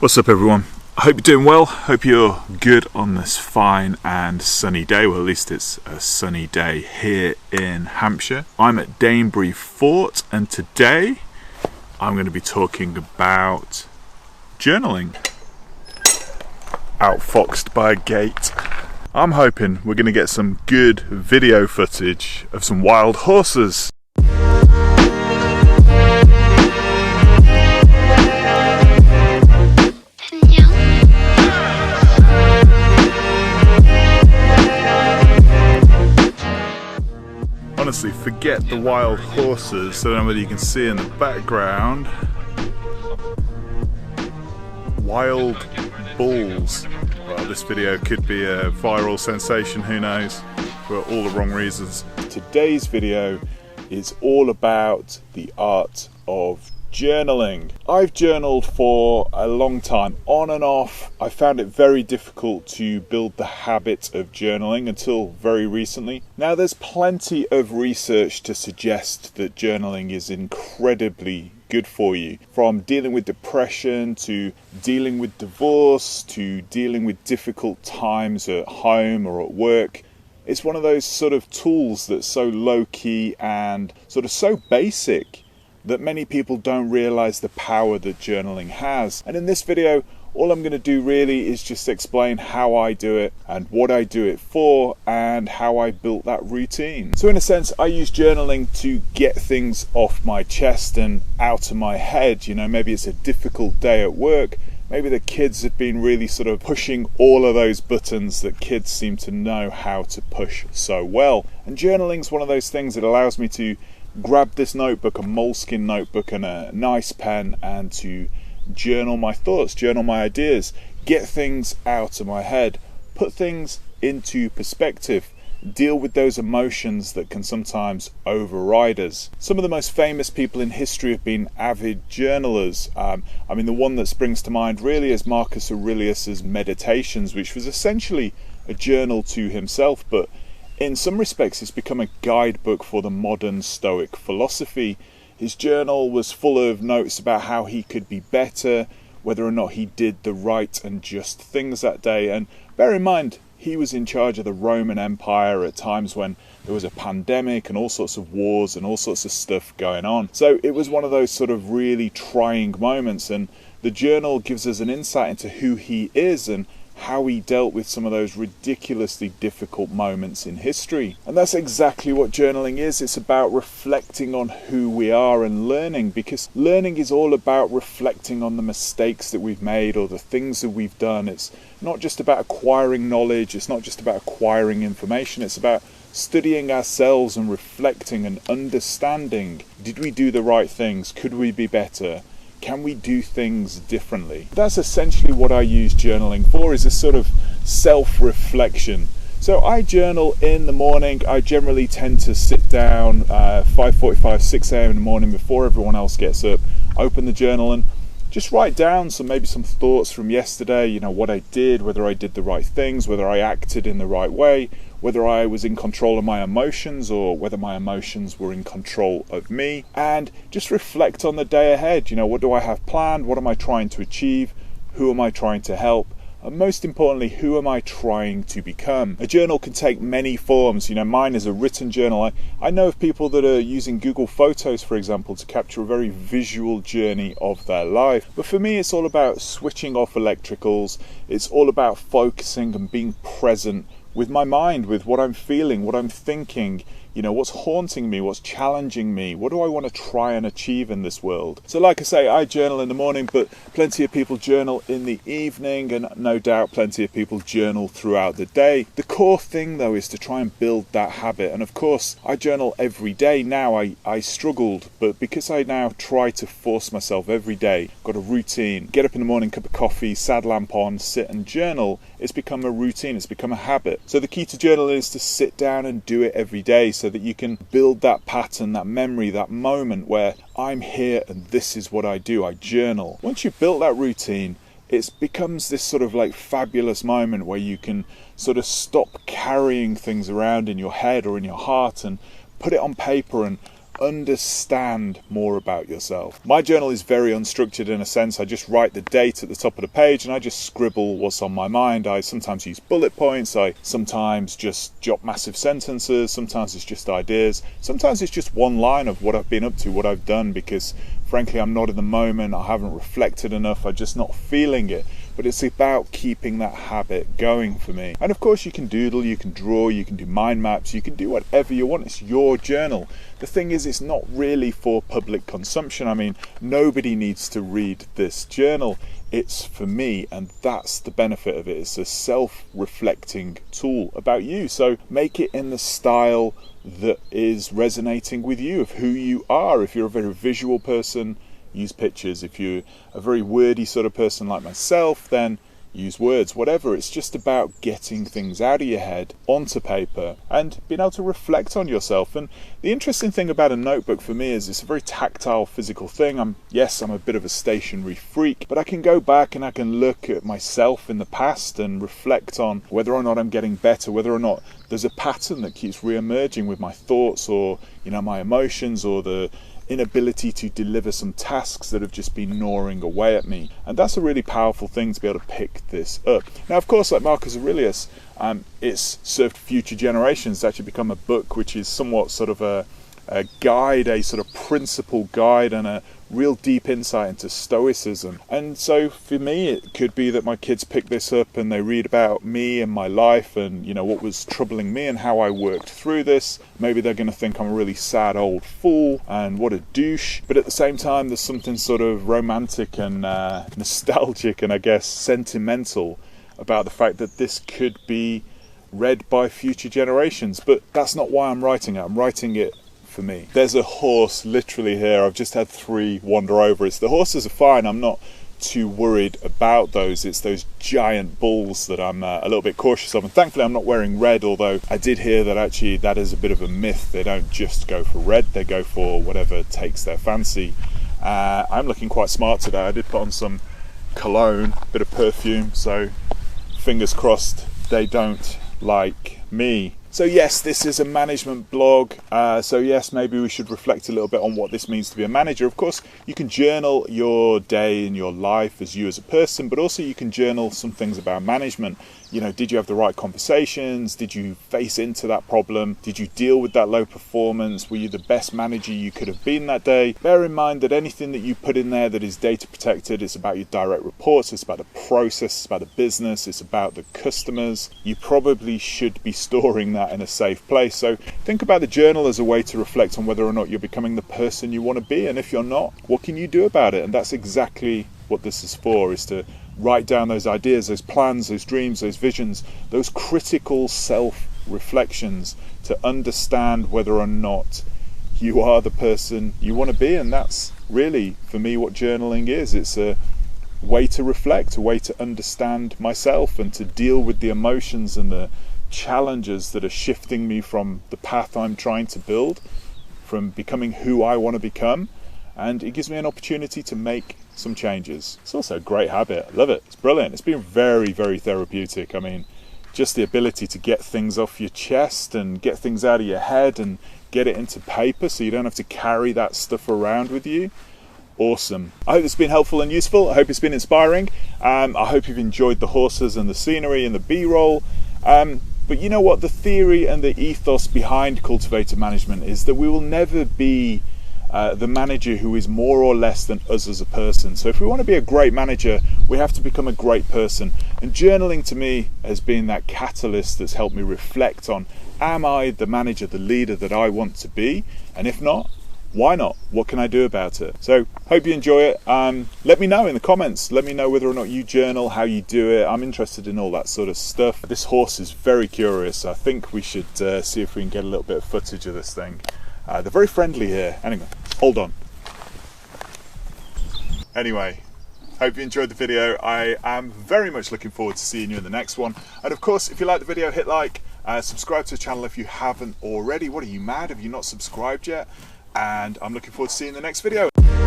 What's up everyone? I hope you're doing well, hope you're good on this fine and sunny day. Well, at least it's a sunny day here in Hampshire. I'm at Danebury Fort and today I'm going to be talking about journaling. Outfoxed by a gate. I'm hoping we're going to get some good video footage of some wild horses. Honestly, forget the wild horses. I don't know whether you can see in the background. Wild bulls. Well, this video could be a viral sensation, who knows, for all the wrong reasons. Today's video is all about the art of journaling. I've journaled for a long time, on and off. I found it very difficult to build the habit of journaling until very recently. Now, there's plenty of research to suggest that journaling is incredibly good for you. From dealing with depression, to dealing with divorce, to dealing with difficult times at home or at work. It's one of those sort of tools that's so low-key and sort of so basic that many people don't realize the power that journaling has. And in this video, all I'm going to do really is just explain how I do it and what I do it for and how I built that routine. So in a sense, I use journaling to get things off my chest and out of my head. You know, maybe it's a difficult day at work. Maybe the kids have been really sort of pushing all of those buttons that kids seem to know how to push so well. And journaling's one of those things that allows me to grab this notebook, a moleskin notebook and a nice pen, and to journal my thoughts, journal my ideas, get things out of my head, put things into perspective, deal with those emotions that can sometimes override us. Some of the most famous people in history have been avid journalers. I mean, the one that springs to mind really is Marcus Aurelius's Meditations, which was essentially a journal to himself, but in some respects it's become a guidebook for the modern Stoic philosophy. His journal was full of notes about how he could be better, whether or not he did the right and just things that day. And bear in mind, he was in charge of the Roman Empire at times when there was a pandemic and all sorts of wars and all sorts of stuff going on. So it was one of those sort of really trying moments, and the journal gives us an insight into who he is and how he dealt with some of those ridiculously difficult moments in history. And that's exactly what journaling is. It's about reflecting on who we are and learning, because learning is all about reflecting on the mistakes that we've made or the things that we've done. It's not just about acquiring knowledge, it's not just about acquiring information, it's about studying ourselves and reflecting and understanding. Did we do the right things? Could we be better? Can we do things differently? That's essentially what I use journaling for, is a sort of self-reflection. So I journal in the morning. I generally tend to sit down 5:45, 6 a.m. in the morning before everyone else gets up, open the journal and just write down maybe some thoughts from yesterday, you know, what I did, whether I did the right things, whether I acted in the right way, whether I was in control of my emotions or whether my emotions were in control of me, and just reflect on the day ahead. You know, what do I have planned? What am I trying to achieve? Who am I trying to help? And most importantly, who am I trying to become? A journal can take many forms. You know, mine is a written journal. I know of people that are using Google Photos, for example, to capture a very visual journey of their life. But for me, it's all about switching off electricals. It's all about focusing and being present with my mind, with what I'm feeling, what I'm thinking, you know, what's haunting me, what's challenging me, what do I want to try and achieve in this world. So like I say, I journal in the morning, but plenty of people journal in the evening, and no doubt plenty of people journal throughout the day. The core thing though is to try and build that habit, and of course I journal every day now. I struggled, but because I now try to force myself every day, got a routine, get up in the morning, cup of coffee, sad lamp on, sit and journal, it's become a routine, it's become a habit. So the key to journaling is to sit down and do it every day, so that you can build that pattern, that memory, that moment where I'm here and this is what I do, I journal. Once you've built that routine, it becomes this sort of like fabulous moment where you can sort of stop carrying things around in your head or in your heart and put it on paper and understand more about yourself. My journal is very unstructured in a sense. I just write the date at the top of the page and I just scribble what's on my mind. I sometimes use bullet points, I sometimes just jot massive sentences, sometimes it's just ideas, sometimes it's just one line of what I've been up to, what I've done, because frankly I'm not in the moment, I haven't reflected enough, I'm just not feeling it. But it's about keeping that habit going for me. And of course you can doodle, you can draw, you can do mind maps, you can do whatever you want. It's your journal. The thing is, it's not really for public consumption. I mean, nobody needs to read this journal. It's for me, and that's the benefit of it. It's a self-reflecting tool about you. So make it in the style that is resonating with you, of who you are. If you're a very visual person, use pictures. If you're a very wordy sort of person like myself, then use words. Whatever, it's just about getting things out of your head onto paper and being able to reflect on yourself. And the interesting thing about a notebook for me is it's a very tactile, physical thing. I'm a bit of a stationary freak, but I can go back and I can look at myself in the past and reflect on whether or not I'm getting better, whether or not there's a pattern that keeps re-emerging with my thoughts or, my emotions, or the inability to deliver some tasks that have just been gnawing away at me. And that's a really powerful thing, to be able to pick this up. Now, of course, like Marcus Aurelius, it's served future generations to actually become a book which is somewhat sort of a guide, a sort of principle guide, and a real deep insight into Stoicism. And so for me, it could be that my kids pick this up and they read about me and my life and, what was troubling me and how I worked through this. Maybe they're going to think I'm a really sad old fool and what a douche. But at the same time, there's something sort of romantic and nostalgic and I guess sentimental about the fact that this could be read by future generations. But that's not why I'm writing it. I'm writing it for me. There's a horse literally here. I've just had 3 wander over. The horses are fine. I'm not too worried about those. It's those giant bulls that I'm a little bit cautious of. And thankfully I'm not wearing red, although I did hear that actually that is a bit of a myth. They don't just go for red, they go for whatever takes their fancy. I'm looking quite smart today. I did put on some cologne, a bit of perfume, so fingers crossed they don't like me. So yes, this is a management blog. So yes, maybe we should reflect a little bit on what this means to be a manager. Of course, you can journal your day and your life as you as a person, but also you can journal some things about management. Did you have the right conversations? Did you face into that problem? Did you deal with that low performance? Were you the best manager you could have been that day? Bear in mind that anything that you put in there that is data protected, it's about your direct reports, it's about the process, it's about the business, it's about the customers. You probably should be storing that in a safe place. So think about the journal as a way to reflect on whether or not you're becoming the person you want to be. And if you're not, what can you do about it? And that's exactly what this is for, is to write down those ideas, those plans, those dreams, those visions, those critical self-reflections to understand whether or not you are the person you want to be. And that's really, for me, what journaling is. It's a way to reflect, a way to understand myself and to deal with the emotions and the challenges that are shifting me from the path I'm trying to build, from becoming who I want to become. And it gives me an opportunity to make some changes. It's also a great habit. I love it. It's brilliant. It's been very, very therapeutic. I mean, just the ability to get things off your chest and get things out of your head and get it into paper so you don't have to carry that stuff around with you. Awesome. I hope it's been helpful and useful. I hope it's been inspiring. I hope you've enjoyed the horses and the scenery and the B-roll. But you know what? The theory and the ethos behind cultivator management is that we will never be the manager who is more or less than us as a person. So if we want to be a great manager, we have to become a great person. And journaling to me has been that catalyst that's helped me reflect on, am I the manager, the leader that I want to be? And if not, why not? What can I do about it? So hope you enjoy it. Let me know in the comments. Let me know whether or not you journal, how you do it. I'm interested in all that sort of stuff. This horse is very curious. I think we should see if we can get a little bit of footage of this thing. They're very friendly here. Anyway, hold on. Anyway, hope you enjoyed the video. I am very much looking forward to seeing you in the next one. And of course, if you like the video, hit like, subscribe to the channel if you haven't already. What, are you mad? Have you not subscribed yet? And I'm looking forward to seeing you in the next video.